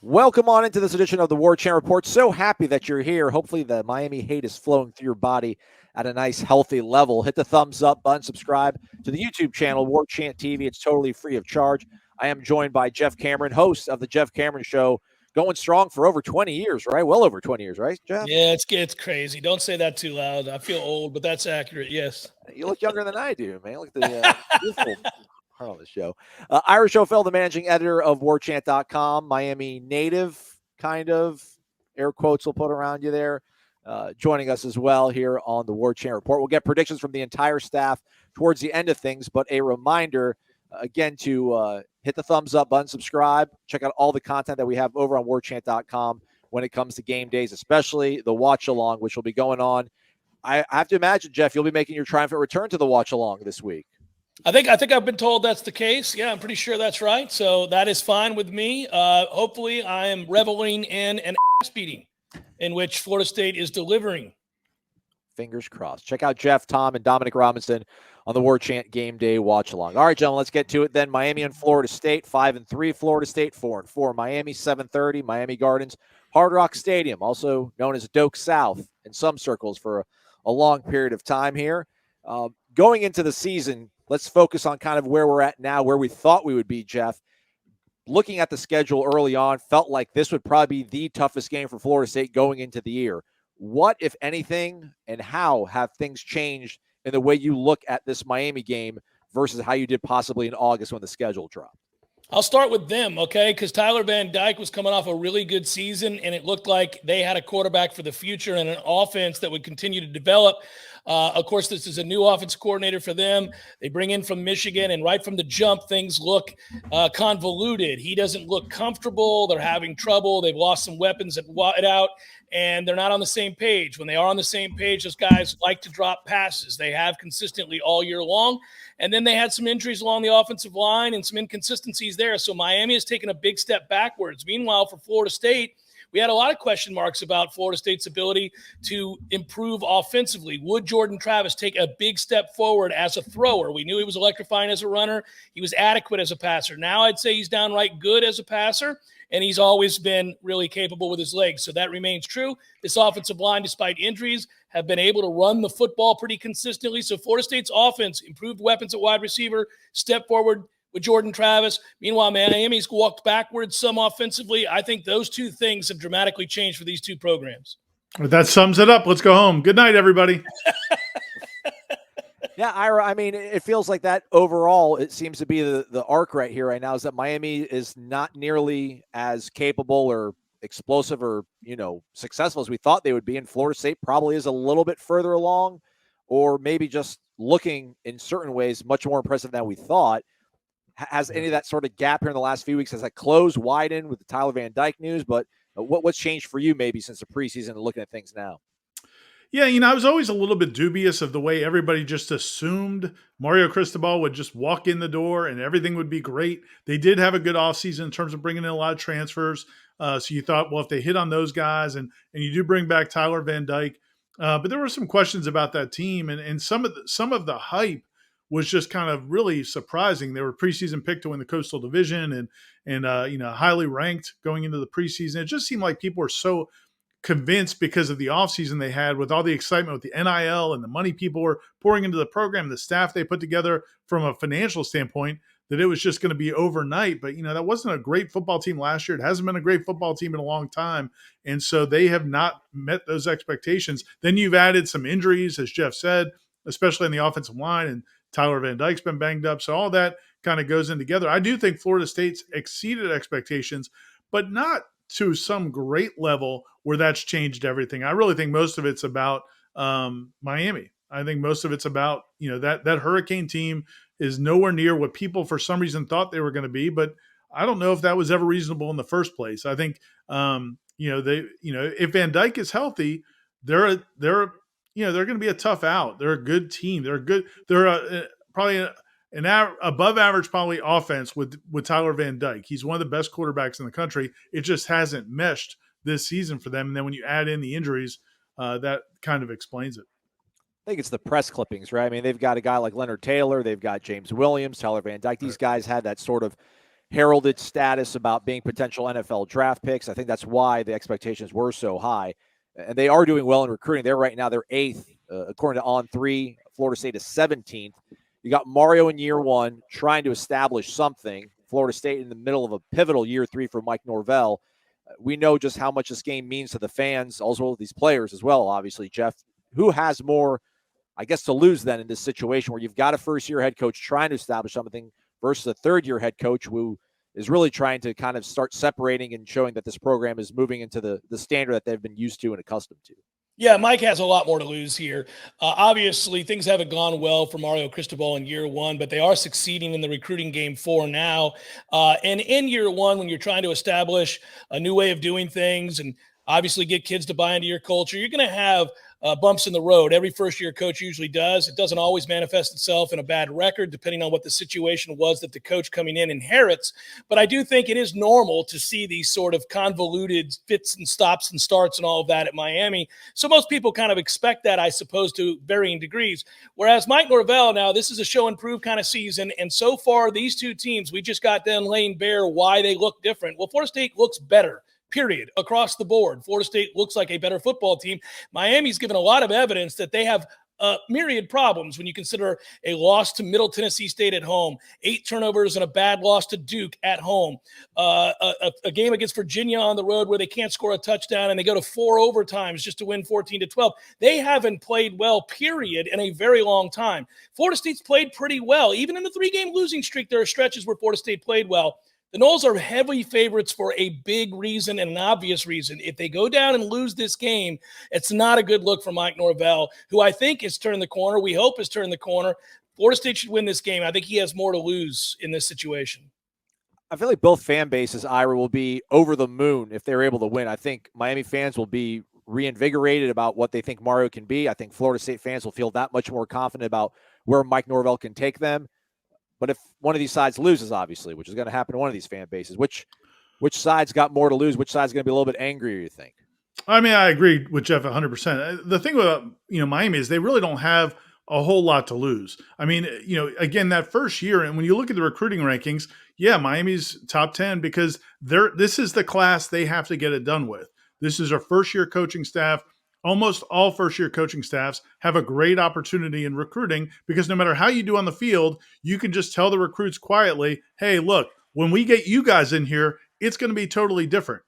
Welcome on into this edition of the Warchant Report. So happy that you're here. Hopefully the Miami hate is flowing through your body at a nice, healthy level. Hit the thumbs up button, subscribe to the YouTube channel, Warchant TV. It's totally free of charge. I am joined by Jeff Cameron, host of the Jeff Cameron Show, going strong for over 20 years, right? Well over 20 years, right, Jeff? Yeah, it's crazy. Don't say that too loud. I feel old, but that's accurate, yes. You look younger than I do, man. Look at the beautiful part on the show. Irish O'Fell, the managing editor of Warchant.com, Miami native, kind of, air quotes we'll put around you there, joining us as well here on the Warchant Report. We'll get predictions from the entire staff towards the end of things, but a reminder, again, to hit the thumbs up button, subscribe, check out all the content that we have over on Warchant.com when it comes to game days, especially the watch-along, which will be going on. I have to imagine, Jeff, you'll be making your triumphant return to the watch-along this week. I think I've been told that's the case. Yeah, I'm pretty sure that's right. So that is fine with me. Hopefully I am reveling in an ass beating in which Florida State is delivering. Fingers crossed. Check out Jeff, Tom, and Dominic Robinson on the Warchant Game Day Watch Along. All right, gentlemen, let's get to it then. Miami and Florida State, 5-3. Florida State, 4-4. Miami, 7:30. Miami Gardens, Hard Rock Stadium, also known as Doak South in some circles for a long period of time here. Going into the season, let's focus on kind of where we're at now, where we thought we would be, Jeff. Looking at the schedule early on, felt like this would probably be the toughest game for Florida State going into the year. What, if anything, and how have things changed in the way you look at this Miami game versus how you did possibly in August when the schedule dropped? I'll start with them, okay? Because Tyler Van Dyke was coming off a really good season, and it looked like they had a quarterback for the future and an offense that would continue to develop. Of course, this is a new offense coordinator for them. They bring in from Michigan, and right from the jump, things look convoluted. He doesn't look comfortable. They're having trouble. They've lost some weapons at wideout, and they're not on the same page. When they are on the same page, those guys like to drop passes. They have consistently all year long. And then they had some injuries along the offensive line and some inconsistencies there. So Miami has taken a big step backwards. Meanwhile, for Florida State, we had a lot of question marks about Florida State's ability to improve offensively. Would Jordan Travis take a big step forward as a thrower? We knew he was electrifying as a runner. He was adequate as a passer. Now I'd say he's downright good as a passer, and he's always been really capable with his legs. So that remains true. This offensive line, despite injuries, have been able to run the football pretty consistently. So Florida State's offense, improved weapons at wide receiver, step forward with Jordan Travis. Meanwhile, Miami's walked backwards some offensively. I think those two things have dramatically changed for these two programs. That sums it up. Let's go home. Good night, everybody. Yeah, Ira, I mean, it feels like that overall, it seems to be the arc right here right now is that Miami is not nearly as capable or explosive or, successful as we thought they would be. And Florida State probably is a little bit further along or maybe just looking in certain ways much more impressive than we thought. Has any of that sort of gap here in the last few weeks? Has that closed, widened with the Tyler Van Dyke news? But what's changed for you maybe since the preseason and looking at things now? Yeah, I was always a little bit dubious of the way everybody just assumed Mario Cristobal would just walk in the door and everything would be great. They did have a good offseason in terms of bringing in a lot of transfers. So you thought, well, if they hit on those guys and you do bring back Tyler Van Dyke, but there were some questions about that team and some of the hype was just kind of really surprising. They were preseason pick to win the Coastal Division and highly ranked going into the preseason. It just seemed like people were so convinced because of the offseason they had with all the excitement with the NIL and the money people were pouring into the program, the staff they put together from a financial standpoint, that it was just going to be overnight. But, that wasn't a great football team last year. It hasn't been a great football team in a long time. And so they have not met those expectations. Then you've added some injuries, as Jeff said, especially in the offensive line, and Tyler Van Dyke's been banged up. So all that kind of goes in together. I do think Florida State's exceeded expectations, but not to some great level where that's changed everything. I really think most of it's about Miami. I think most of it's about, that Hurricane team is nowhere near what people for some reason thought they were going to be, but I don't know if that was ever reasonable in the first place. I think, if Van Dyke is healthy, they're going to be a tough out. They're a good team. They're probably an above average probably offense with Tyler Van Dyke. He's one of the best quarterbacks in the country. It just hasn't meshed this season for them. And then when you add in the injuries, that kind of explains it. I think it's the press clippings, right? I mean, they've got a guy like Leonard Taylor. They've got James Williams, Tyler Van Dyke. These guys had that sort of heralded status about being potential NFL draft picks. I think that's why the expectations were so high. And they are doing well in recruiting. They're 8th, according to On3. Florida State is 17th. You got Mario in year 1 trying to establish something. Florida State in the middle of a pivotal year 3 for Mike Norvell. We know just how much this game means to the fans, also these players as well, obviously. Jeff, who has more, I guess, to lose then in this situation where you've got a first-year head coach trying to establish something versus a third-year head coach who is really trying to kind of start separating and showing that this program is moving into the standard that they've been used to and accustomed to? Yeah, Mike has a lot more to lose here. Obviously, things haven't gone well for Mario Cristobal in year 1, but they are succeeding in the recruiting game for now. And in year 1, when you're trying to establish a new way of doing things and obviously get kids to buy into your culture, you're going to have bumps in the road. Every first-year coach usually does. It doesn't always manifest itself in a bad record, depending on what the situation was that the coach coming in inherits. But I do think it is normal to see these sort of convoluted fits and stops and starts and all of that at Miami. So most people kind of expect that, I suppose, to varying degrees. Whereas Mike Norvell, now, this is a show and prove kind of season. And so far, these two teams, we just got done laying bare why they look different. Well, Florida State looks better. Period. Across the board. Florida State looks like a better football team. Miami's given a lot of evidence that they have myriad problems when you consider a loss to Middle Tennessee State at home, 8 turnovers and a bad loss to Duke at home, a game against Virginia on the road where they can't score a touchdown and they go to 4 overtimes just to win 14-12. They haven't played well, period, in a very long time. Florida State's played pretty well. Even in the 3-game losing streak, there are stretches where Florida State played well. The Noles are heavy favorites for a big reason and an obvious reason. If they go down and lose this game, it's not a good look for Mike Norvell, who I think has turned the corner. We hope has turned the corner. Florida State should win this game. I think he has more to lose in this situation. I feel like both fan bases, Ira, will be over the moon if they're able to win. I think Miami fans will be reinvigorated about what they think Mario can be. I think Florida State fans will feel that much more confident about where Mike Norvell can take them. But if one of these sides loses, obviously, which is going to happen to one of these fan bases, which side's got more to lose? Which side's going to be a little bit angrier, you think? I mean, I agree with Jeff 100%. The thing about, Miami is they really don't have a whole lot to lose. I mean, again, that first year, and when you look at the recruiting rankings, yeah, Miami's top 10 because this is the class they have to get it done with. This is our first-year coaching staff. Almost all first-year coaching staffs have a great opportunity in recruiting because no matter how you do on the field, you can just tell the recruits quietly, hey, look, when we get you guys in here, it's going to be totally different.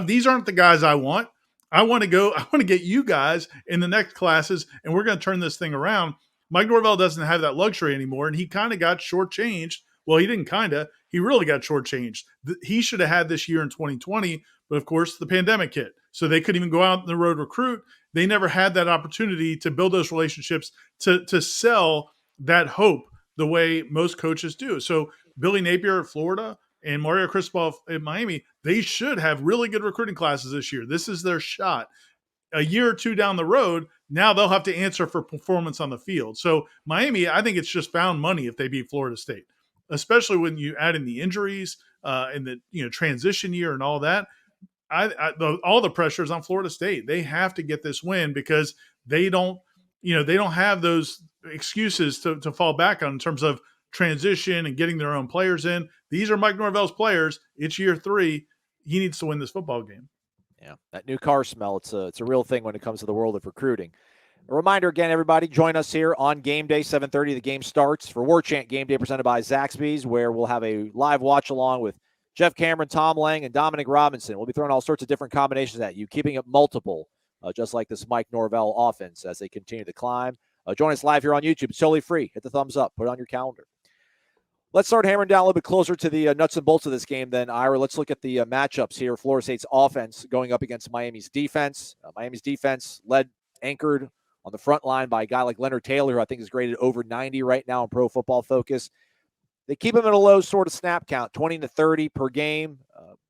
These aren't the guys I want. I want to get you guys in the next classes, and we're going to turn this thing around. Mike Norvell doesn't have that luxury anymore, and he kind of got shortchanged. Well, he didn't kind of. He really got shortchanged. He should have had this year in 2020, but of course the pandemic hit. So they couldn't even go out on the road recruit. They never had that opportunity to build those relationships, to sell that hope the way most coaches do. So Billy Napier at Florida and Mario Cristobal at Miami, they should have really good recruiting classes this year. This is their shot. A year or two down the road, now they'll have to answer for performance on the field. So Miami, I think it's just found money if they beat Florida State, especially when you add in the injuries and the transition year and all that. All the pressure is on Florida State. They have to get this win because they don't have those excuses to fall back on in terms of transition and getting their own players in. These are Mike Norvell's players. It's year 3. He needs to win this football game. Yeah, that new car smell, it's a real thing when it comes to the world of recruiting. A reminder again, everybody, join us here on game day, 7:30. The game starts for Warchant Game Day presented by Zaxby's, where we'll have a live watch along with Jeff Cameron, Tom Lang, and Dominic Robinson. We'll be throwing all sorts of different combinations at you, keeping it multiple, just like this Mike Norvell offense as they continue to climb. Join us live here on YouTube. It's totally free. Hit the thumbs up. Put it on your calendar. Let's start hammering down a little bit closer to the nuts and bolts of this game then, Ira. Let's look at the matchups here. Florida State's offense going up against Miami's defense. Miami's defense anchored on the front line by a guy like Leonard Taylor, who I think is graded over 90 right now in Pro Football Focus. They keep him at a low sort of snap count, 20 to 30 per game.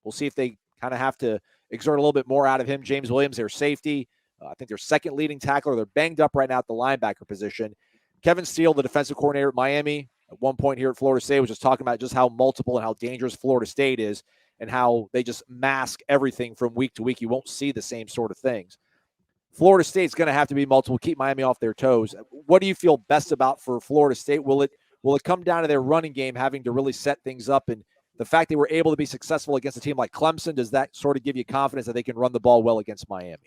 We'll see if they kind of have to exert a little bit more out of him. James Williams, their safety. I think their second leading tackler. They're banged up right now at the linebacker position. Kevin Steele, the defensive coordinator at Miami, at one point here at Florida State, was just talking about just how multiple and how dangerous Florida State is and how they just mask everything from week to week. You won't see the same sort of things. Florida State's going to have to be multiple, keep Miami off their toes. What do you feel best about for Florida State? Will it come down to their running game having to really set things up and the fact they were able to be successful against a team like Clemson, does that sort of give you confidence that they can run the ball well against Miami?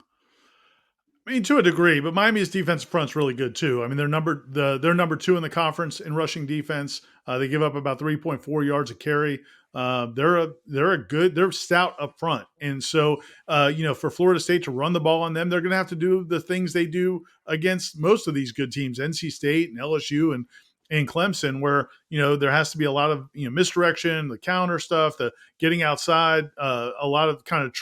I mean, to a degree, but Miami's defensive front's really good too. I mean, they're number 2 in the conference in rushing defense. They give up about 3.4 yards a carry. They're stout up front, and so for Florida State to run the ball on them, they're going to have to do the things they do against most of these good teams, NC State and LSU and Clemson, where there has to be a lot of misdirection, the counter stuff, the getting outside, a lot of kind of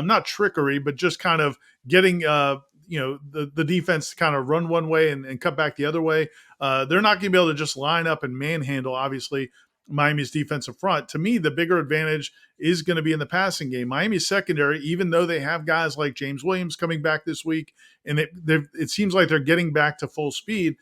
not trickery, but just kind of getting the defense to kind of run one way and cut back the other way. They're not going to be able to just line up and manhandle, obviously, Miami's defensive front. To me, the bigger advantage is going to be in the passing game. Miami's secondary, even though they have guys like James Williams coming back this week, and it seems like they're getting back to full speed,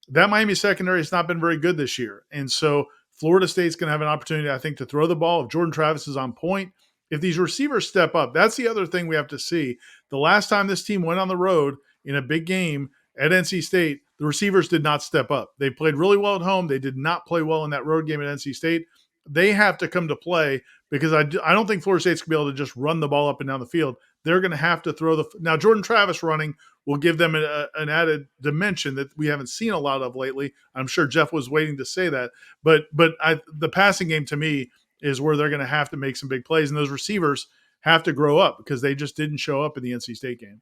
that Miami secondary has not been very good this year. And so Florida State's going to have an opportunity, I think, to throw the ball. If Jordan Travis is on point, if these receivers step up, that's the other thing we have to see. The last time this team went on the road in a big game at NC State, the receivers did not step up. They played really well at home. They did not play well in that road game at NC State. They have to come to play because I don't think Florida State's going to be able to just run the ball up and down the field. They're going to have to throw now Jordan Travis running will give them an added dimension that we haven't seen a lot of lately. I'm sure Jeff was waiting to say that. But the passing game to me is where they're going to have to make some big plays, and those receivers have to grow up because they just didn't show up in the NC State game.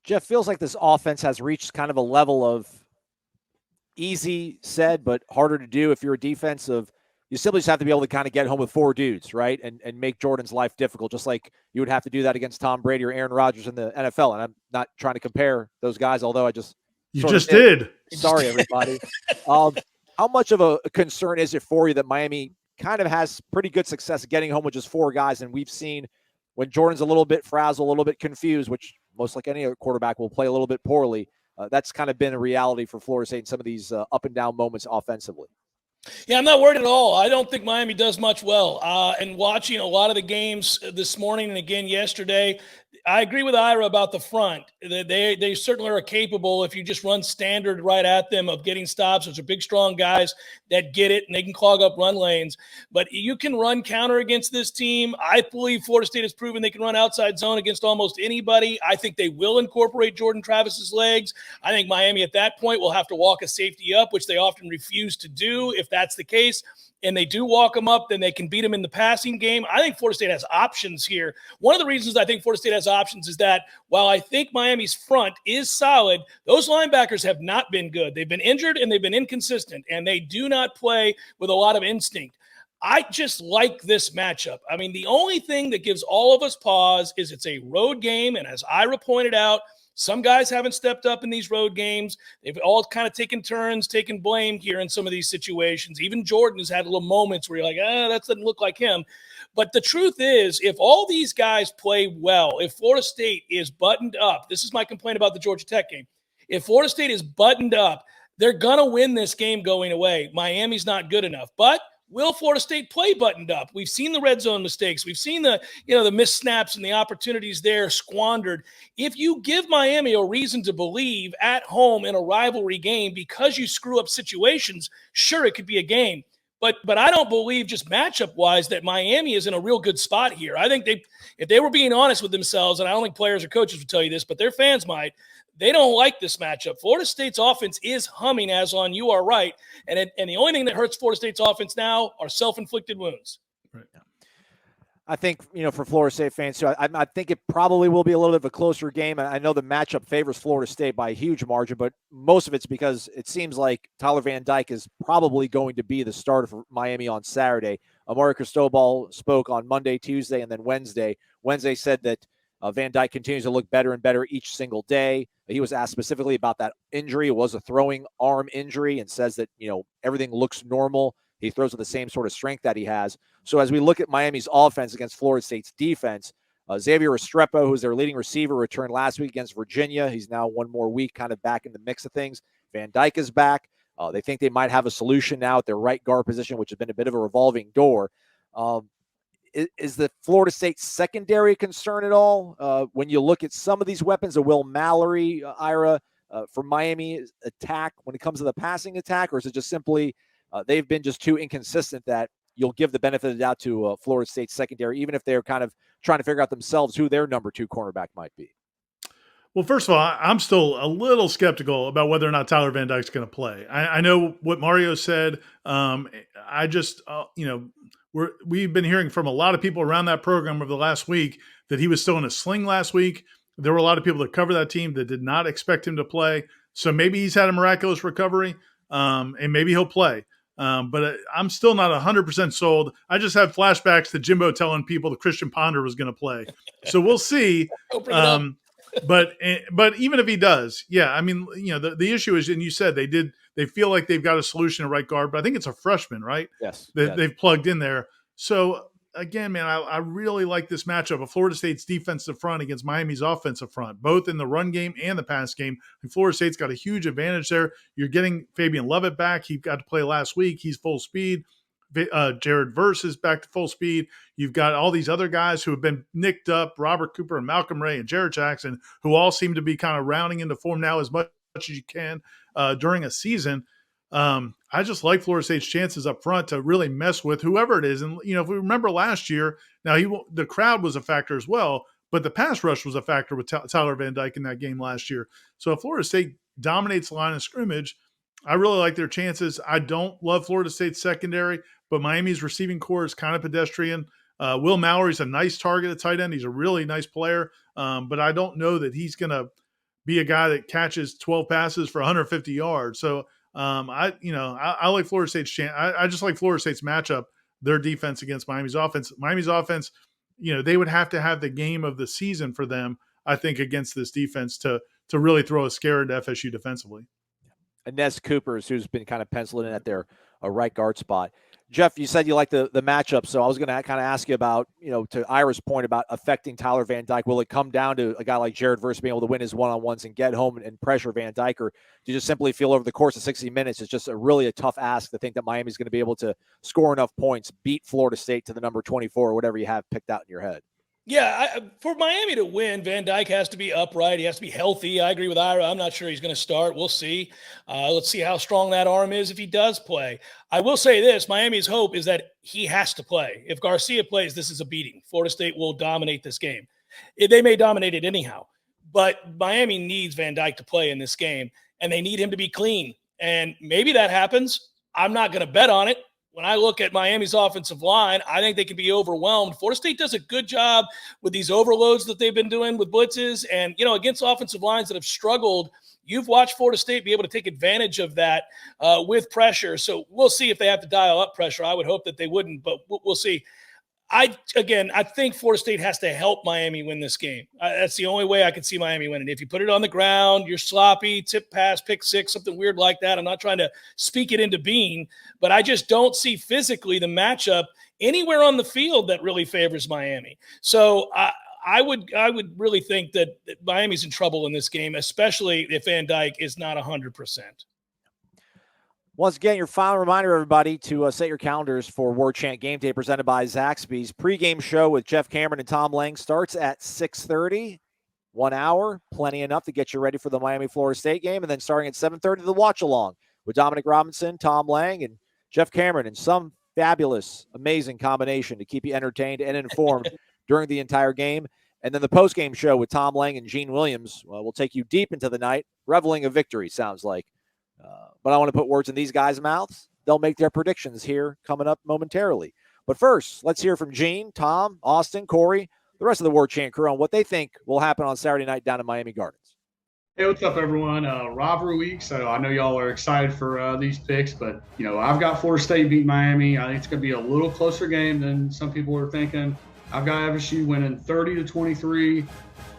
Jeff, feels like this offense has reached kind of a level of easy said, but harder to do if you're a defensive. You simply just have to be able to kind of get home with 4 dudes, right? And make Jordan's life difficult, just like you would have to do that against Tom Brady or Aaron Rodgers in the NFL. And I'm not trying to compare those guys, although I just did. Sorry, everybody. How much of a concern is it for you that Miami kind of has pretty good success getting home with just 4 guys? And we've seen when Jordan's a little bit frazzled, a little bit confused, which most like any other quarterback will play a little bit poorly. That's kind of been a reality for Florida State in some of these up and down moments offensively. Yeah, I'm not worried at all. I don't think Miami does much well. And watching a lot of the games this morning and again yesterday, I agree with Ira about the front. They certainly are capable, if you just run standard right at them, of getting stops. Those are big, strong guys that get it, and they can clog up run lanes. But you can run counter against this team. I believe Florida State has proven they can run outside zone against almost anybody. I think they will incorporate Jordan Travis's legs. I think Miami at that point will have to walk a safety up, which they often refuse to do. If that's the case, and they do walk them up, then they can beat them in the passing game. I think Florida State has options here. One of the reasons I think Florida State has options is that while I think Miami's front is solid, those linebackers have not been good. They've been injured and they've been inconsistent, and they do not play with a lot of instinct. I just like this matchup. I mean, the only thing that gives all of us pause is it's a road game, and as Ira pointed out, some guys haven't stepped up in these road games. They've all kind of taken turns, taken blame here in some of these situations. Even Jordan has had little moments where you're like, that doesn't look like him. But the truth is, if all these guys play well, if Florida State is buttoned up, this is my complaint about the Georgia Tech game. If Florida State is buttoned up, they're going to win this game going away. Miami's not good enough. But will Florida State play buttoned up? We've seen the red zone mistakes. We've seen the missed snaps and the opportunities there squandered. If you give Miami a reason to believe at home in a rivalry game because you screw up situations, sure, it could be a game. But I don't believe just matchup-wise that Miami is in a real good spot here. I think if they were being honest with themselves, and I don't think players or coaches would tell you this, but their fans might, they don't like this matchup. Florida State's offense is humming, as on you are right. And the only thing that hurts Florida State's offense now are self-inflicted wounds. Right. I think, for Florida State fans, too, I think it probably will be a little bit of a closer game. I know the matchup favors Florida State by a huge margin, but most of it's because it seems like Tyler Van Dyke is probably going to be the starter for Miami on Saturday. Mario Cristobal spoke on Monday, Tuesday, and then Wednesday. Wednesday said that Van Dyke continues to look better and better each single day. He was asked specifically about that injury. It was a throwing arm injury, and says that, everything looks normal. He throws with the same sort of strength that he has. So as we look at Miami's offense against Florida State's defense, Xavier Restrepo, who's their leading receiver, returned last week against Virginia. He's now one more week kind of back in the mix of things. Van Dyke is back. They think they might have a solution now at their right guard position, which has been a bit of a revolving door. Is the Florida State secondary a concern at all? When you look at some of these weapons, a Will Mallory, Ira, for Miami attack when it comes to the passing attack, or is it just simply they've been just too inconsistent that you'll give the benefit of the doubt to Florida State secondary, even if they're kind of trying to figure out themselves who their number 2 cornerback might be? Well, first of all, I'm still a little skeptical about whether or not Tyler Van Dyke's going to play. I know what Mario said. I just, we've been hearing from a lot of people around that program over the last week that he was still in a sling last week. There were a lot of people that cover that team that did not expect him to play. So maybe he's had a miraculous recovery, and maybe he'll play. But I'm still not 100% sold. I just have flashbacks to Jimbo telling people that Christian Ponder was going to play. So we'll see. But even if he does, yeah, I mean, the issue is, and you said they feel like they've got a solution at right guard, but I think it's a freshman, right? Yes. They've plugged in there. So again, man, I really like this matchup of Florida State's defensive front against Miami's offensive front, both in the run game and the pass game. And Florida State's got a huge advantage there. You're getting Fabian Lovett back. He got to play last week. He's full speed. Jared Verse is back to full speed. You've got all these other guys who have been nicked up, Robert Cooper and Malcolm Ray and Jared Jackson, who all seem to be kind of rounding into form now as much as you can during a season. I just like Florida State's chances up front to really mess with whoever it is. And, if we remember last year, now the crowd was a factor as well, but the pass rush was a factor with Tyler Van Dyke in that game last year. So if Florida State dominates the line of scrimmage, I really like their chances. I don't love Florida State's secondary, but Miami's receiving core is kind of pedestrian. Will Mallory's a nice target at tight end. He's a really nice player, but I don't know that he's going to be a guy that catches 12 passes for 150 yards. So I like Florida State's chance. I just like Florida State's matchup, their defense against Miami's offense. Miami's offense, they would have to have the game of the season for them, I think, against this defense to really throw a scare into FSU defensively. Inez Coopers, who's been kind of penciling in at their right guard spot. Jeff, you said you like the matchup, so I was going to kind of ask you about, to Ira's point about affecting Tyler Van Dyke. Will it come down to a guy like Jared Verse being able to win his one-on-ones and get home and pressure Van Dyke, or do you just simply feel over the course of 60 minutes it's just a tough ask to think that Miami's going to be able to score enough points, beat Florida State to the number 24 or whatever you have picked out in your head? Yeah, for Miami to win, Van Dyke has to be upright. He has to be healthy. I agree with Ira. I'm not sure he's going to start. We'll see. Let's see how strong that arm is if he does play. I will say this. Miami's hope is that he has to play. If Garcia plays, this is a beating. Florida State will dominate this game. They may dominate it anyhow, but Miami needs Van Dyke to play in this game, and they need him to be clean. And maybe that happens. I'm not going to bet on it. When I look at Miami's offensive line, I think they can be overwhelmed. Florida State does a good job with these overloads that they've been doing with blitzes. And, against offensive lines that have struggled, you've watched Florida State be able to take advantage of that with pressure. So we'll see if they have to dial up pressure. I would hope that they wouldn't, but we'll see. I think Florida State has to help Miami win this game. That's the only way I can see Miami winning. If you put it on the ground, you're sloppy, tip pass, pick six, something weird like that. I'm not trying to speak it into being, but I just don't see physically the matchup anywhere on the field that really favors Miami. So I would really think that Miami's in trouble in this game, especially if Van Dyke is not 100%. Once again, your final reminder, everybody, to set your calendars for Warchant Game Day presented by Zaxby's. Pre-game show with Jeff Cameron and Tom Lang starts at 6:30. 1 hour, plenty enough to get you ready for the Miami-Florida State game. And then starting at 7:30, the watch-along with Dominic Robinson, Tom Lang, and Jeff Cameron in some fabulous, amazing combination to keep you entertained and informed during the entire game. And then the post-game show with Tom Lang and Gene Williams will take you deep into the night, reveling a victory, sounds like. But I want to put words in these guys' mouths. They'll make their predictions here coming up momentarily. But first, let's hear from Gene, Tom, Austin, Corey, the rest of the Warchant crew on what they think will happen on Saturday night down in Miami Gardens. Hey, what's up, everyone? Rivalry week, so I know y'all are excited for these picks, but, I've got Florida State beat Miami. I think it's going to be a little closer game than some people were thinking. I've got FSU winning 30-23,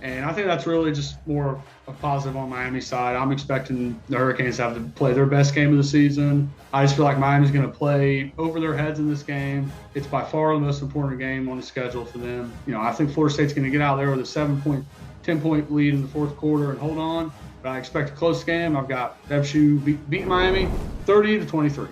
and I think that's really just more a positive on Miami's side. I'm expecting the Hurricanes to have to play their best game of the season. I just feel like Miami's going to play over their heads in this game. It's by far the most important game on the schedule for them. I think Florida State's going to get out there with a 10-point lead in the fourth quarter and hold on. But I expect a close game. I've got FSU beat Miami 30-23.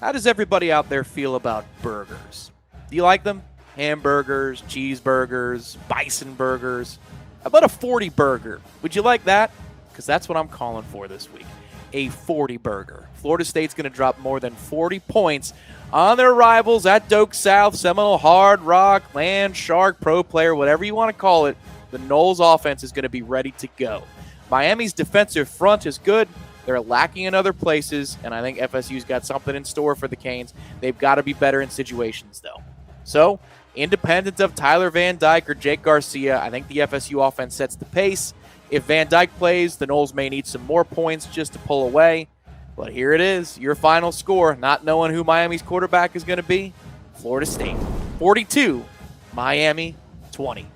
How does everybody out there feel about burgers? Do you like them? Hamburgers, cheeseburgers, bison burgers. How about a 40 burger? Would you like that? Because that's what I'm calling for this week. a 40 burger. Florida State's going to drop more than 40 points on their rivals at Doak South, Seminole, Hard Rock, Land, Shark, Pro Player, whatever you want to call it. The Noles offense is going to be ready to go. Miami's defensive front is good. They're lacking in other places, and I think FSU's got something in store for the Canes. They've got to be better in situations, though. So, independent of Tyler Van Dyke or Jake Garcia, I think the FSU offense sets the pace. If Van Dyke plays, the Noles may need some more points just to pull away. But here it is, your final score, not knowing who Miami's quarterback is going to be. Florida State 42, Miami 20.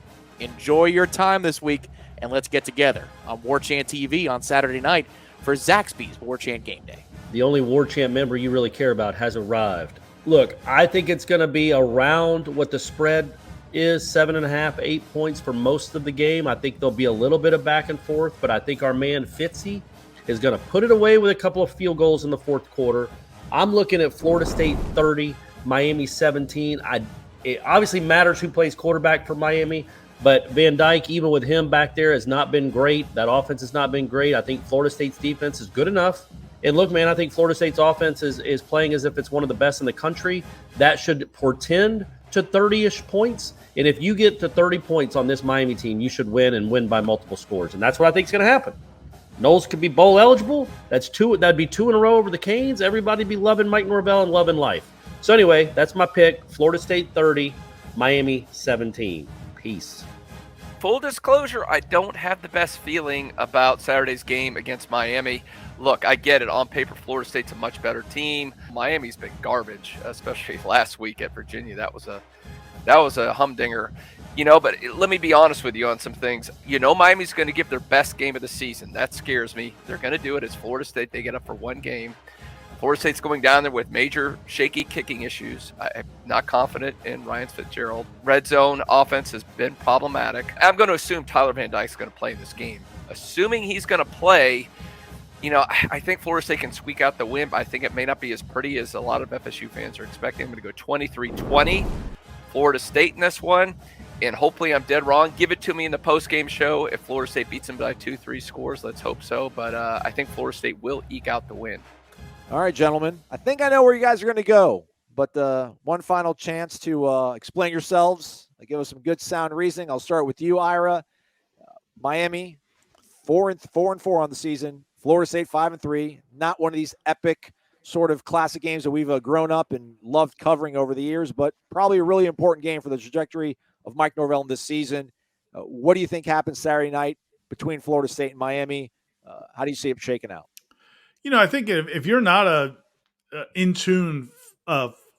Enjoy your time this week, and let's get together on Warchant TV on Saturday night for Zaxby's Warchant Game Day. The only Warchant member you really care about has arrived. Look, I think it's going to be around what the spread is, 7.5, 8 points for most of the game. I think there'll be a little bit of back and forth, but I think our man Fitzy is going to put it away with a couple of field goals in the fourth quarter. I'm looking at Florida State 30, Miami 17. It obviously matters who plays quarterback for Miami, but Van Dyke, even with him back there, has not been great. That offense has not been great. I think Florida State's defense is good enough. And look, man, I think Florida State's offense is playing as if it's one of the best in the country. That should portend to 30-ish points. And if you get to 30 points on this Miami team, you should win and win by multiple scores. And that's what I think is going to happen. Noles could be bowl eligible. That'd be 2 in a row over the Canes. Everybody be loving Mike Norvell and loving life. So anyway, that's my pick. Florida State 30, Miami 17. Peace. Full disclosure, I don't have the best feeling about Saturday's game against Miami. Look, I get it. On paper, Florida State's a much better team. Miami's been garbage, especially last week at Virginia. That was a humdinger. But let me be honest with you on some things. Miami's going to give their best game of the season. That scares me. They're going to do it as Florida State. They get up for one game. Florida State's going down there with major shaky kicking issues. I'm not confident in Ryan Fitzgerald. Red zone offense has been problematic. I'm going to assume Tyler Van Dyke's going to play in this game. Assuming he's going to play, I think Florida State can squeak out the win, but I think it may not be as pretty as a lot of FSU fans are expecting. I'm going to go 23-20, Florida State in this one. And hopefully I'm dead wrong. Give it to me in the post-game show. If Florida State beats them by 2-3 scores, let's hope so. But I think Florida State will eke out the win. All right, gentlemen. I think I know where you guys are going to go. But one final chance to explain yourselves. Give us some good sound reasoning. I'll start with you, Ira. Miami, 4-4 on the season. Florida State 5-3. Not one of these epic sort of classic games that we've grown up and loved covering over the years, but probably a really important game for the trajectory of Mike Norvell in this season. What do you think happens Saturday night between Florida State and Miami? How do you see it shaking out? I think if you're not a in-tune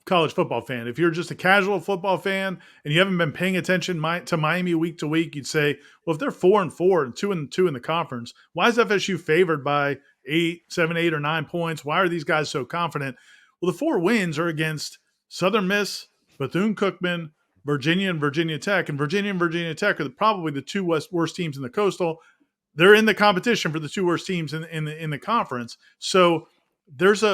college football fan, if you're just a casual football fan and you haven't been paying attention to Miami week to week, you'd say, well, if they're 4-4 and 2-2 in the conference, why is FSU favored by 7, 8, or 9 points? Why are these guys so confident? Well, the 4 wins are against Southern Miss, Bethune-Cookman, Virginia, and Virginia Tech. And Virginia Tech are probably the 2 worst teams in the Coastal. They're in the competition for the 2 worst teams in the conference. So there's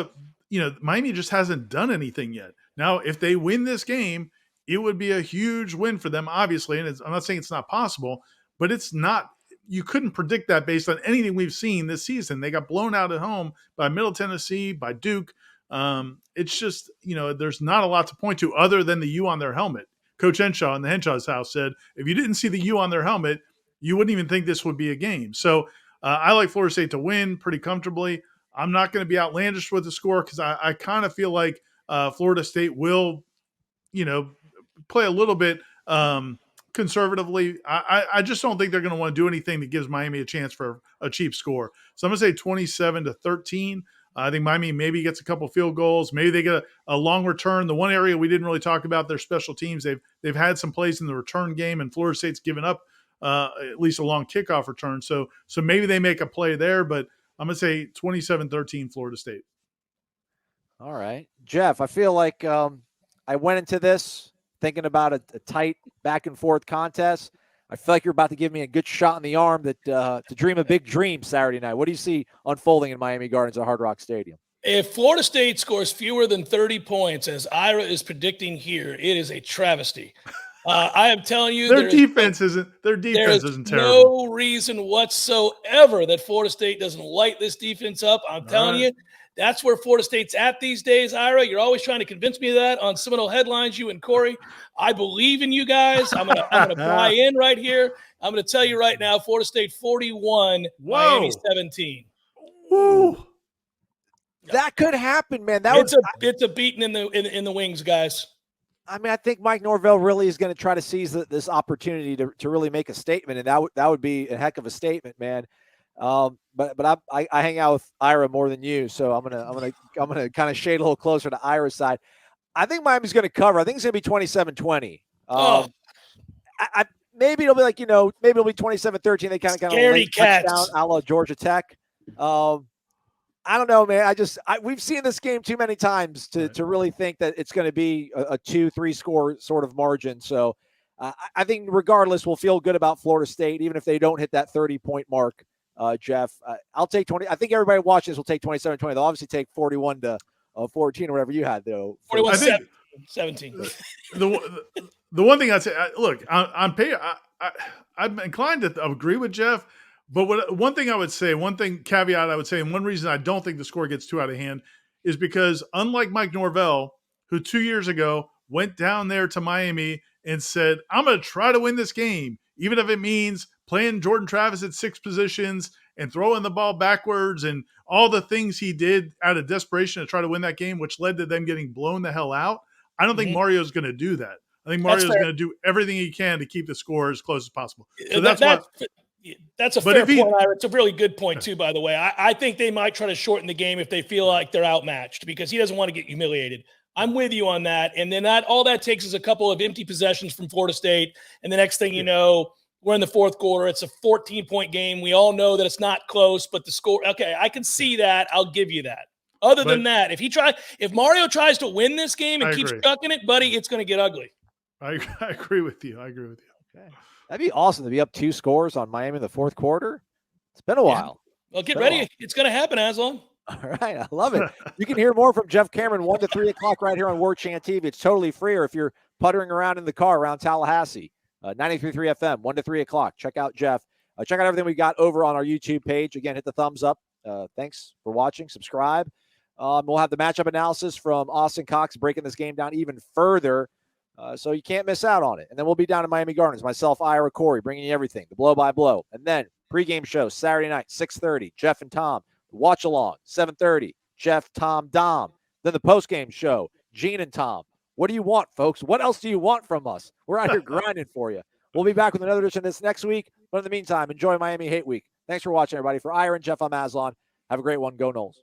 Miami just hasn't done anything yet. Now, if they win this game, it would be a huge win for them, obviously. And I'm not saying it's not possible, but it's not. You couldn't predict that based on anything we've seen this season. They got blown out at home by Middle Tennessee, by Duke. It's just, there's not a lot to point to other than the U on their helmet. Coach Henshaw in the Henshaw's house said, if you didn't see the U on their helmet, you wouldn't even think this would be a game. So I like Florida State to win pretty comfortably. I'm not going to be outlandish with the score because I kind of feel like Florida State will, play a little bit conservatively. I just don't think they're going to want to do anything that gives Miami a chance for a cheap score. So I'm going to say 27-13. I think Miami maybe gets a couple field goals. Maybe they get a long return. The one area we didn't really talk about, their special teams. They've had some plays in the return game, and Florida State's given up at least a long kickoff return. So maybe they make a play there, but I'm going to say 27-13 Florida State. All right. Jeff, I feel like I went into this thinking about a tight back-and-forth contest. I feel like you're about to give me a good shot in the arm that to dream a big dream Saturday night. What do you see unfolding in Miami Gardens at Hard Rock Stadium? If Florida State scores fewer than 30 points, as Ira is predicting here, it is a travesty. I am telling you, Their defense isn't terrible. no reason whatsoever that Florida State doesn't light this defense up. I'm telling you, that's where Florida State's at these days, Ira. You're always trying to convince me of that on Seminole headlines, you and Corey. I believe in you guys. I'm gonna buy in right here. I'm gonna tell you right now, Florida State 41, Miami 17. Woo. That could happen, man. It's a beating in the wings, guys. I mean, I think Mike Norvell really is going to try to seize this opportunity to really make a statement, and that would be a heck of a statement, man. But I hang out with Ira more than you, so I'm gonna kind of shade a little closer to Ira's side. I think Miami's going to cover. I think it's going to be 27-20. Maybe it'll be like, maybe it'll be 27-13. They kind of late touchdown a la Georgia Tech. I don't know, man. We've seen this game too many times to really think that it's going to be a 2-3 score sort of margin. So I think regardless, we'll feel good about Florida State, even if they don't hit that 30-point mark. Jeff, I'll take 20. I think everybody watching this will take 27-20. They'll obviously take 41-14 or whatever you had, though. 41-17. The one thing I'd say, look, on paper, I'm inclined to agree with Jeff. But one caveat I would say, and one reason I don't think the score gets too out of hand is because unlike Mike Norvell, who 2 years ago went down there to Miami and said, I'm going to try to win this game, even if it means playing Jordan Travis at 6 positions and throwing the ball backwards and all the things he did out of desperation to try to win that game, which led to them getting blown the hell out. I don't think Mario's going to do that. I think Mario's going to do everything he can to keep the score as close as possible. So that's a fair point, Ira. It's a really good point, too, by the way. I think they might try to shorten the game if they feel like they're outmatched because he doesn't want to get humiliated. I'm with you on that. And then all that takes is a couple of empty possessions from Florida State. And the next thing you know, we're in the fourth quarter. It's a 14-point game. We all know that it's not close, but the score, okay, I can see that. I'll give you that. Other than that, if Mario tries to win this game and keeps chucking it, buddy, it's going to get ugly. I agree with you. Okay. That'd be awesome to be up 2 scores on Miami in the fourth quarter. It's been a while. Well, get ready. It's going to happen, Aslan. All right. I love it. You can hear more from Jeff Cameron 1 to 3 o'clock right here on Warchant TV. It's totally free, or if you're puttering around in the car around Tallahassee, 93.3 FM, 1 to 3 o'clock. Check out Jeff. Check out everything we got over on our YouTube page. Again, hit the thumbs up. Thanks for watching. Subscribe. We'll have the matchup analysis from Austin Cox breaking this game down even further. So you can't miss out on it. And then we'll be down in Miami Gardens. Myself, Ira, Corey, bringing you everything, the blow-by-blow. And then pregame show, Saturday night, 6:30, Jeff and Tom. Watch along, 7:30, Jeff, Tom, Dom. Then the postgame show, Gene and Tom. What do you want, folks? What else do you want from us? We're out here grinding for you. We'll be back with another edition of this next week. But in the meantime, enjoy Miami Hate Week. Thanks for watching, everybody. For Ira and Jeff, I'm Aslan. Have a great one. Go Noles.